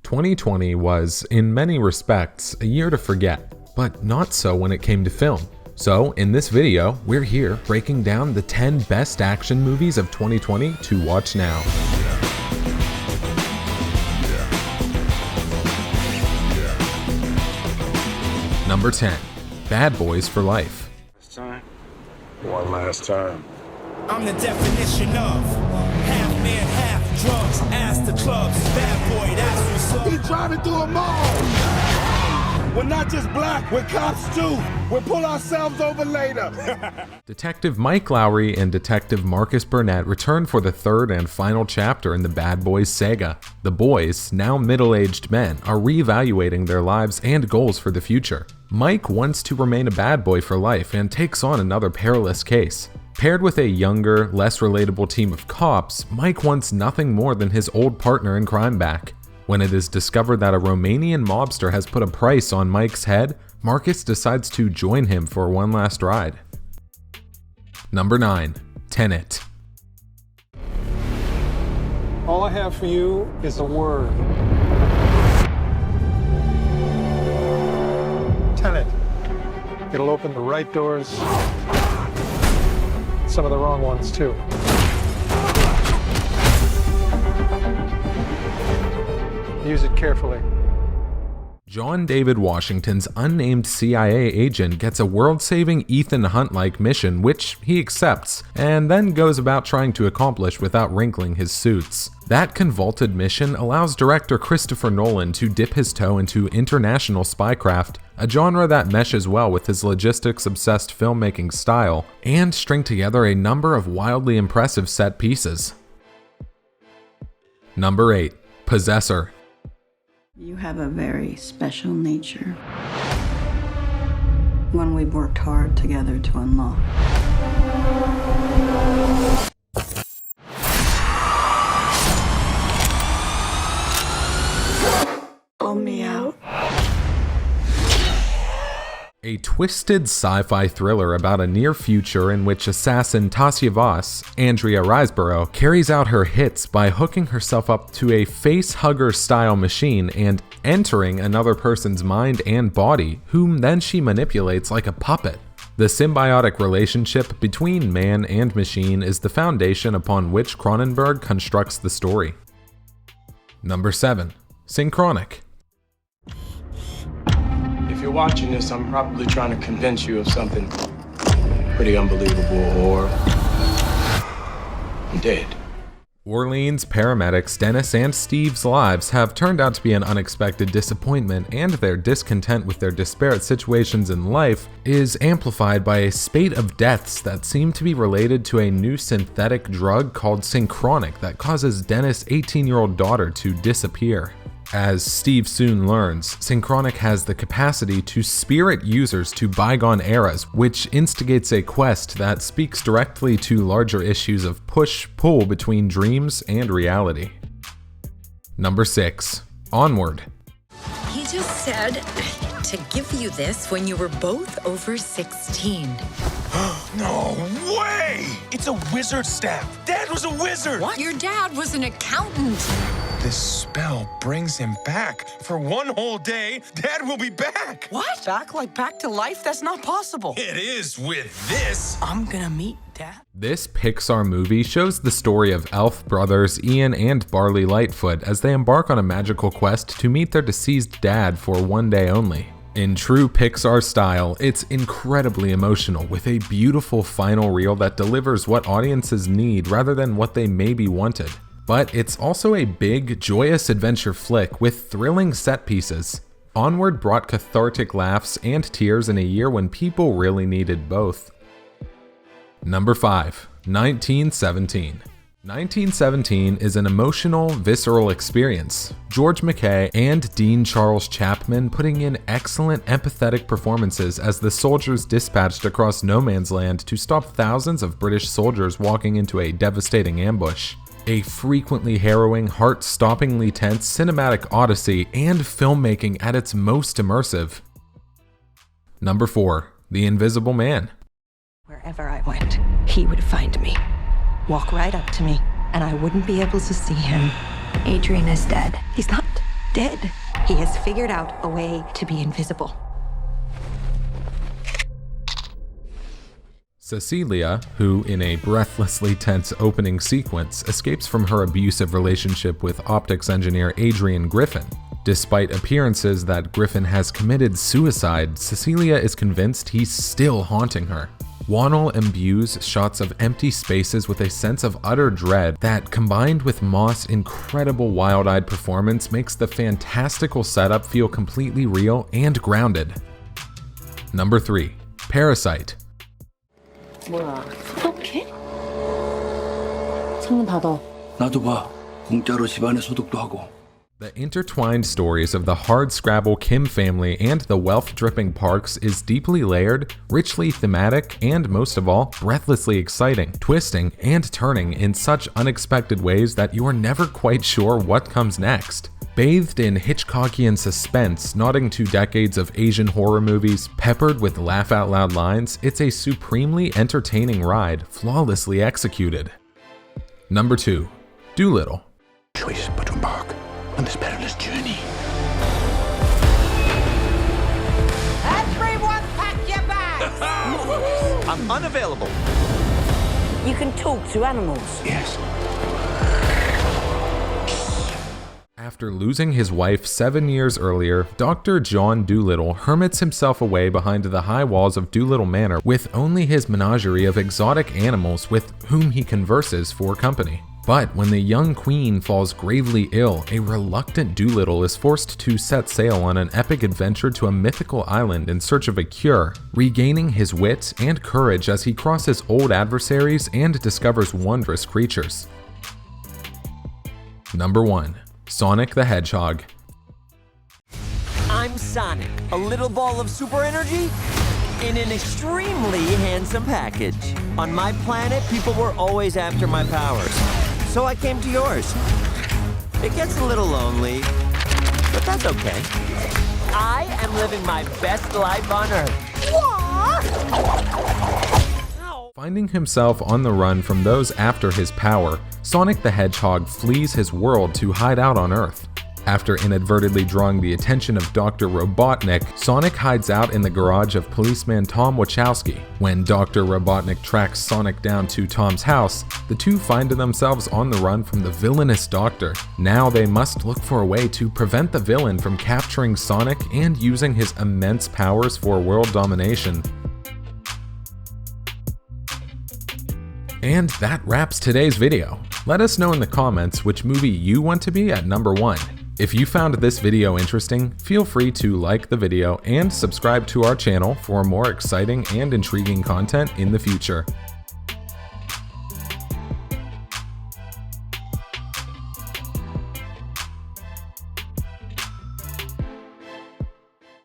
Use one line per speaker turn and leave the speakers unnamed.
2020 was, in many respects, a year to forget, but not so when it came to film. So, in this video, we're here breaking down the 10 best action movies of 2020 to watch now. Number 10. Bad Boys for Life.
One last time.
I'm the definition of half man, half drugs. Ask the clubs, bad boy, that's what's up.
He driving through a mall. We're not just black, we're cops too. We'll pull ourselves over later.
Detective Mike Lowry and Detective Marcus Burnett return for the third and final chapter in the Bad Boys saga. The boys, now middle-aged men, are reevaluating their lives and goals for the future. Mike wants to remain a bad boy for life and takes on another perilous case. Paired with a younger, less relatable team of cops, Mike wants nothing more than his old partner in crime back. When it is discovered that a Romanian mobster has put a price on Mike's head, Marcus decides to join him for one last ride. Number 9. Tenet.
All I have for you is a word. Tenet. It'll open the right doors, some of the wrong ones too. Use it carefully.
John David Washington's unnamed CIA agent gets a world-saving Ethan Hunt-like mission which he accepts, and then goes about trying to accomplish without wrinkling his suits. That convoluted mission allows director Christopher Nolan to dip his toe into international spycraft, a genre that meshes well with his logistics-obsessed filmmaking style, and string together a number of wildly impressive set pieces. Number 8. Possessor.
You have a very special nature, one we've worked hard together to unlock. Pull me out.
A twisted sci-fi thriller about a near future in which assassin Tasia Voss, Andrea Riseborough, carries out her hits by hooking herself up to a face-hugger-style machine and entering another person's mind and body, whom then she manipulates like a puppet. The symbiotic relationship between man and machine is the foundation upon which Cronenberg constructs the story. Number 7. Synchronic.
If you're watching this, I'm probably trying to convince you of something pretty unbelievable, or I'm dead.
Orleans paramedics Dennis and Steve's lives have turned out to be an unexpected disappointment, and their discontent with their disparate situations in life is amplified by a spate of deaths that seem to be related to a new synthetic drug called Synchronic that causes Dennis' 18-year-old daughter to disappear. As Steve soon learns, Synchronic has the capacity to spirit users to bygone eras, which instigates a quest that speaks directly to larger issues of push-pull between dreams and reality. Number 6. Onward.
He just said to give you this when you were both over 16.
No way! It's a wizard staff. Dad was a wizard.
What? Your dad was an accountant.
This spell brings him back. For one whole day, Dad will be back.
What? Back like back to life? That's not possible.
It is with this.
I'm gonna meet Dad.
This Pixar movie shows the story of elf brothers Ian and Barley Lightfoot as they embark on a magical quest to meet their deceased dad for one day only. In true Pixar style, it's incredibly emotional, with a beautiful final reel that delivers what audiences need rather than what they maybe wanted. But it's also a big, joyous adventure flick with thrilling set pieces. Onward brought cathartic laughs and tears in a year when people really needed both. Number 5. 1917. 1917 is an emotional, visceral experience. George McKay and Dean Charles Chapman putting in excellent, empathetic performances as the soldiers dispatched across no man's land to stop thousands of British soldiers walking into a devastating ambush. A frequently harrowing, heart-stoppingly tense cinematic odyssey and filmmaking at its most immersive. Number 4. The Invisible Man.
Wherever I went, he would find me. Walk right up to me, and I wouldn't be able to see him.
Adrian is dead.
He's not. dead. He has figured out a way to be invisible.
Cecilia, who in a breathlessly tense opening sequence escapes from her abusive relationship with optics engineer Adrian Griffin. Despite appearances that Griffin has committed suicide, Cecilia is convinced he's still haunting her. Wannell imbues shots of empty spaces with a sense of utter dread that, combined with Moss' incredible wild-eyed performance, makes the fantastical setup feel completely real and grounded. Number 3. Parasite.
뭐야, 소독해? 창문 닫아.
나도 봐. 공짜로 집안에 소독도 하고.
The intertwined stories of the hardscrabble Kim family and the wealth-dripping Parks is deeply layered, richly thematic, and most of all, breathlessly exciting, twisting and turning in such unexpected ways that you are never quite sure what comes next. Bathed in Hitchcockian suspense, nodding to decades of Asian horror movies, peppered with laugh-out-loud lines, it's a supremely entertaining ride, flawlessly executed. Number 2. Dolittle.
Choice but to embark on this perilous journey.
Everyone pack your bags!
I'm unavailable.
You can talk to animals.
Yes.
After losing his wife 7 years earlier, Dr. John Dolittle hermits himself away behind the high walls of Dolittle Manor with only his menagerie of exotic animals with whom he converses for company. But when the young queen falls gravely ill, a reluctant Dolittle is forced to set sail on an epic adventure to a mythical island in search of a cure, regaining his wit and courage as he crosses old adversaries and discovers wondrous creatures. Number 1. Sonic the Hedgehog.
I'm Sonic, a little ball of super energy in an extremely handsome package. On my planet, people were always after my powers, so I came to yours. It gets a little lonely, but that's okay. I am living my best life on Earth.
Finding himself on the run from those after his power, Sonic the Hedgehog flees his world to hide out on Earth. After inadvertently drawing the attention of Dr. Robotnik, Sonic hides out in the garage of policeman Tom Wachowski. When Dr. Robotnik tracks Sonic down to Tom's house, the two find themselves on the run from the villainous Doctor. Now they must look for a way to prevent the villain from capturing Sonic and using his immense powers for world domination. And that wraps today's video. Let us know in the comments which movie you want to be at number 1. If you found this video interesting, feel free to like the video and subscribe to our channel for more exciting and intriguing content in the future.